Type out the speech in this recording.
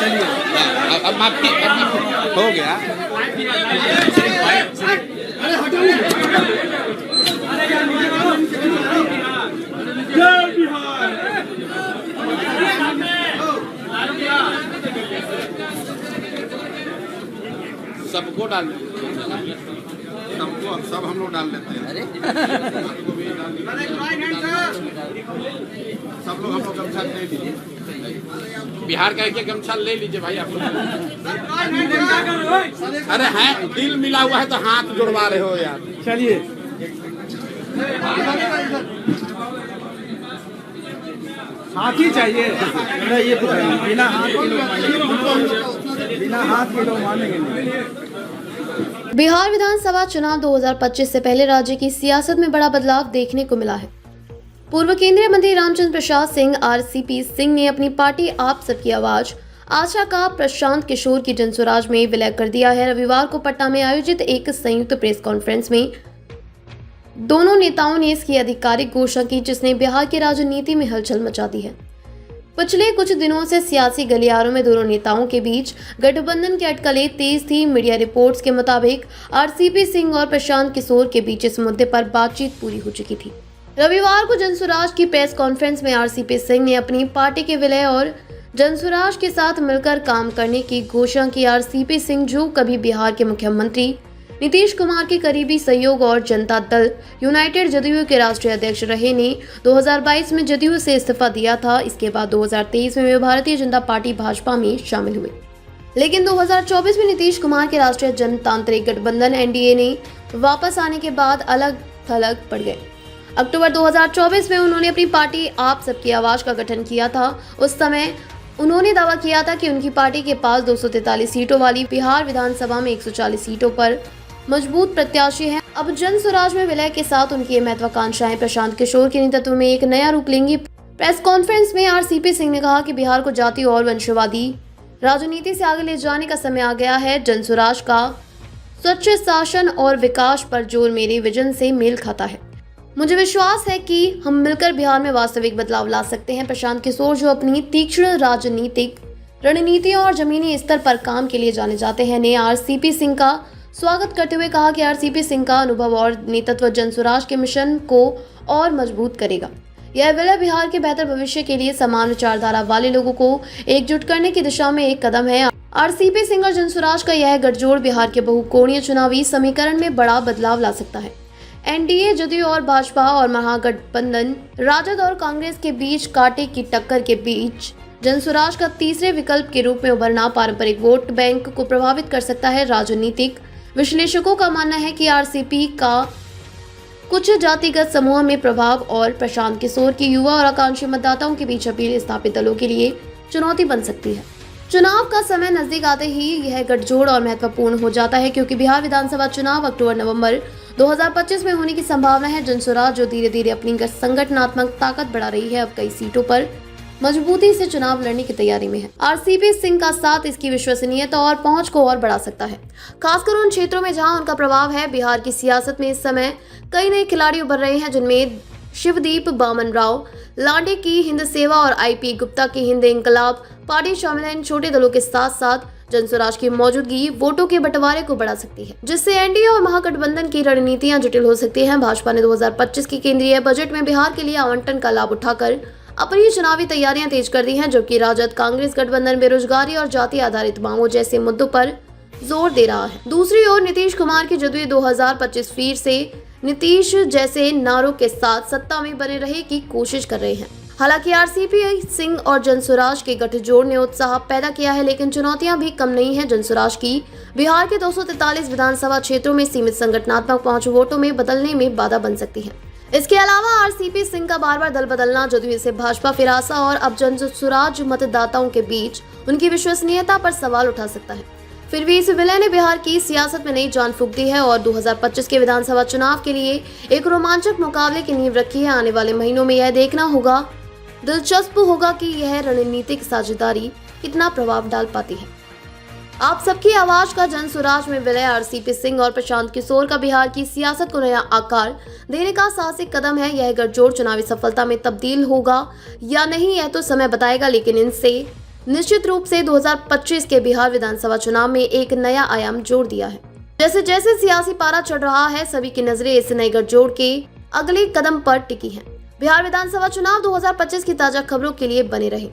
अब माफी हो गया। सबको डाल सबको सब हम लोग डाल लेते हैं। सब लोग हम लोग गमछा ले लीजिए, बिहार का एक गमछा ले लीजिए भाई आप लोग। अरे है दिल मिला हुआ है तो हाथ जुड़वा रहे हो यार। चलिए हाथ ही चाहिए। ये बिना हाथ के लोग मानेंगे नहीं। बिहार विधानसभा चुनाव 2025 से पहले राज्य की सियासत में बड़ा बदलाव देखने को मिला है। पूर्व केंद्रीय मंत्री रामचंद्र प्रसाद सिंह आरसीपी सिंह ने अपनी पार्टी आप सबकी आवाज आशा का प्रशांत किशोर की जनसुराज में विलय कर दिया है। रविवार को पटना में आयोजित एक संयुक्त प्रेस कॉन्फ्रेंस में दोनों नेताओं ने इसकी आधिकारिक घोषणा की, जिसने बिहार की राजनीति में हलचल मचा दी है। पिछले कुछ दिनों से सियासी गलियारों में दोनों नेताओं के बीच गठबंधन की अटकलें तेज थी। मीडिया रिपोर्ट्स के मुताबिक आरसीपी सिंह और प्रशांत किशोर के बीच इस मुद्दे पर बातचीत पूरी हो चुकी थी। रविवार को जनसुराज की प्रेस कॉन्फ्रेंस में आरसीपी सिंह ने अपनी पार्टी के विलय और जनसुराज के साथ मिलकर काम करने की घोषणा की। आरसीपी सिंह, जो कभी बिहार के मुख्यमंत्री नीतीश कुमार के करीबी सहयोग और जनता दल यूनाइटेड जदयू के राष्ट्रीय अध्यक्ष रहे, ने 2022 में जदयू से इस्तीफा दिया था। इसके बाद 2023 में वे भारतीय जनता पार्टी भाजपा में शामिल हुए, लेकिन 2024 में नीतीश कुमार के राष्ट्रीय जनतांत्रिक गठबंधन एनडीए ने वापस आने के बाद अलग थलग पड़ गए। अक्टूबर 2024 में उन्होंने अपनी पार्टी आप सबकी आवाज का गठन किया था। उस समय उन्होंने दावा किया था कि उनकी पार्टी के पास 243 सीटों वाली बिहार विधानसभा में 140 सीटों पर मजबूत प्रत्याशी हैं। अब जनसुराज में विलय के साथ उनकी महत्वाकांक्षाएं प्रशांत किशोर के नेतृत्व में एक नया रूप लेंगी। प्रेस कॉन्फ्रेंस में आरसीपी सिंह ने कहा कि बिहार को जाति और वंशवादी राजनीति से आगे ले जाने का समय आ गया है। जनसुराज का स्वच्छ शासन और विकास पर जोर मेरे विजन से मेल खाता है। मुझे विश्वास है कि हम मिलकर बिहार में वास्तविक बदलाव ला सकते हैं। प्रशांत किशोर, जो अपनी तीक्ष्ण राजनीतिक रणनीतियों और जमीनी स्तर पर काम के लिए जाने जाते हैं, ने आरसीपी सिंह का स्वागत करते हुए कहा कि आरसीपी सिंह का अनुभव और नेतृत्व जनसुराज के मिशन को और मजबूत करेगा। यह विलय बिहार के बेहतर भविष्य के लिए समान विचारधारा वाले लोगों को एकजुट करने की दिशा में एक कदम है। आरसीपी सिंह और जनसुराज का यह गठजोड़ बिहार के बहुकोणीय चुनावी समीकरण में बड़ा बदलाव ला सकता है। एनडीए, जदयू और भाजपा और महागठबंधन राजद और कांग्रेस के बीच कांटे की टक्कर के बीच जनसुराज का तीसरे विकल्प के रूप में उभरना पारंपरिक वोट बैंक को प्रभावित कर सकता है। राजनीतिक विश्लेषकों का मानना है कि आरसीपी का कुछ जातिगत समूह में प्रभाव और प्रशांत किशोर की युवा और आकांक्षी मतदाताओं के बीच अपील स्थापित दलों के लिए चुनौती बन सकती है। चुनाव का समय नजदीक आते ही यह गठजोड़ और महत्वपूर्ण हो जाता है, क्योंकि बिहार विधानसभा चुनाव अक्टूबर-नवंबर 2025 में होने की संभावना है। जनसुराज, जो धीरे धीरे अपनी संगठनात्मक ताकत बढ़ा रही है, अब कई सीटों पर मजबूती से चुनाव लड़ने की तैयारी में है। आरसीपी सिंह का साथ इसकी विश्वसनीयता और पहुंच को और बढ़ा सकता है, खासकर उन क्षेत्रों में जहां उनका प्रभाव है। बिहार की सियासत में इस समय कई नए खिलाड़ी उभर रहे हैं, जिनमें शिवदीप बामन राव लांडे की हिंद सेवा और आईपी गुप्ता की हिंद इंकलाब पार्टी शामिल है। इन छोटे दलों के साथ साथ जनसुराज की मौजूदगी वोटों के बंटवारे को बढ़ा सकती है, जिससे एनडीए और महागठबंधन की रणनीतियां जटिल हो सकती हैं। भाजपा ने 2025 की केंद्रीय बजट में बिहार के लिए आवंटन का लाभ उठाकर अपनी चुनावी तैयारियां तेज कर दी हैं, जबकि राजद कांग्रेस गठबंधन बेरोजगारी और जाति आधारित मांगों जैसे मुद्दों पर जोर दे रहा है। दूसरी ओर नीतीश कुमार की जदयू 2025 फिर से नीतीश जैसे नारों के साथ सत्ता में बने रहे की कोशिश कर रहे हैं। हालांकि आरसीपी सिंह और जनसुराज के गठजोड़ ने उत्साह पैदा किया है, लेकिन चुनौतियां भी कम नहीं है। जनसुराज की बिहार के 243 विधानसभा क्षेत्रों में सीमित संगठनात्मक पहुंच वोटों में बदलने में बाधा बन सकती है। इसके अलावा आरसीपी सिंह का बार बार दल बदलना, जदयू से भाजपा फिर आशा और अब जनसुराज मतदाताओं के बीच उनकी विश्वसनीयता पर सवाल उठा सकता है। फिर भी इस विलय ने बिहार की सियासत में नई जान फूंक दी है और 2025 के विधानसभा चुनाव के लिए एक रोमांचक मुकाबले की नींव रखी है। आने वाले महीनों में यह देखना होगा, दिलचस्प होगा कि यह रणनीतिक साझेदारी कितना प्रभाव डाल पाती है। आप सबकी आवाज का जनसुराज में विलय आरसीपी सिंह और प्रशांत किशोर का बिहार की सियासत को नया आकार देने का साहसिक कदम है। यह गठजोड़ चुनावी सफलता में तब्दील होगा या नहीं, यह तो समय बताएगा, लेकिन इनसे निश्चित रूप से 2025 के बिहार विधानसभा चुनाव में एक नया आयाम जोड़ दिया है। जैसे जैसे सियासी पारा चढ़ रहा है, सभी की नजरें इस नए गठजोड़ के अगले कदम पर टिकी हैं। बिहार विधानसभा चुनाव 2025 की ताजा खबरों के लिए बने रहें।